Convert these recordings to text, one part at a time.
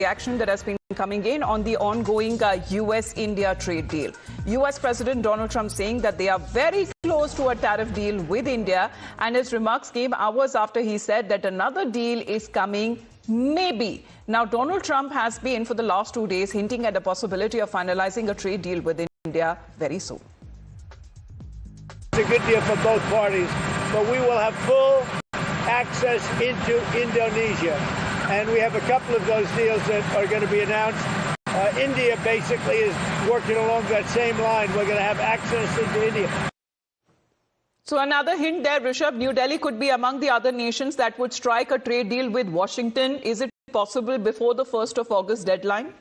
reaction that has been coming in on the ongoing U.S.-India trade deal. U.S. President Donald Trump saying that they are very close to a tariff deal with India, and his remarks came hours after he said that another deal is coming, maybe. Now, Donald Trump has been, for the last 2 days, hinting at the possibility of finalizing a trade deal with India very soon. It's a good deal for both parties, but we will have full access into Indonesia. And we have a couple of those deals that are going to be announced. India basically is working along that same line. We're going to have access into India. So another hint there, Rishabh, New Delhi could be among the other nations that would strike a trade deal with Washington. Is it possible before the 1st of August deadline?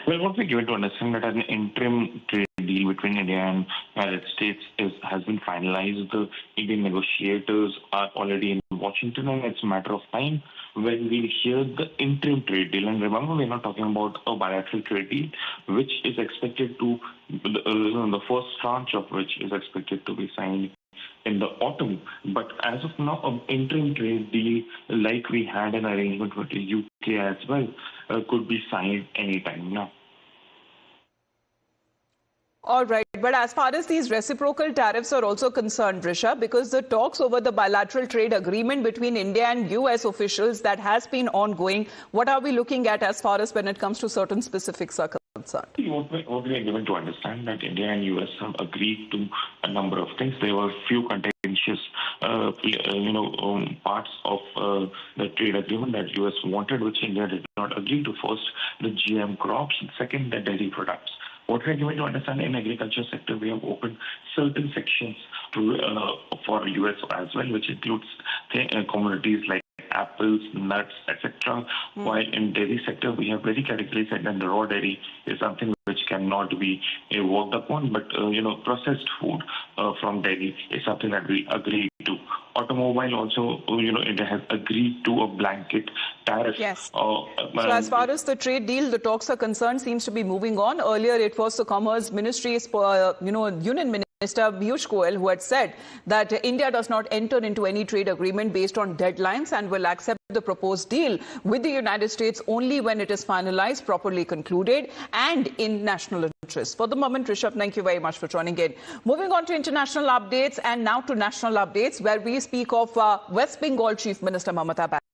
Well, what we given to understand that an interim trade deal between India and United States has been finalized. The Indian negotiators are already in Washington, and it's a matter of time when we hear the interim trade deal. And remember, we're not talking about a bilateral trade deal, which is expected to, the first tranche of which is expected to be signed in the autumn. But as of now, an interim trade deal, like we had an arrangement with the UK as well, could be signed anytime now. All right. But as far as these reciprocal tariffs are also concerned, Rishabh, because the talks over the bilateral trade agreement between India and U.S. officials that has been ongoing, what are we looking at as far as when it comes to certain specifics are concerned? What we are given to understand that India and U.S. have agreed to a number of things. There were few contentious, parts of the trade agreement that U.S. wanted, which India did not agree to. First, the GM crops, and second, the dairy products. What we are given to understand in agriculture sector, we have opened certain sections for U.S. as well, which includes commodities like apples, nuts, etc. While in dairy sector, we have very categorically said that the raw dairy is something which cannot be worked upon, but processed food from dairy is something that we agree to. Automobile also, India has agreed to a blanket tariff. Yes. So as far as the trade deal, the talks are concerned, seems to be moving on. Earlier, it was the Commerce Ministry's, Union Minister Piyush Goyal who had said that India does not enter into any trade agreement based on deadlines and will accept the proposed deal with the United States only when it is finalized, properly concluded, and in national interest. For the moment, Rishabh, thank you very much for joining in. Moving on to international updates and now to national updates, where we speak of West Bengal Chief Minister Mamata Banerjee.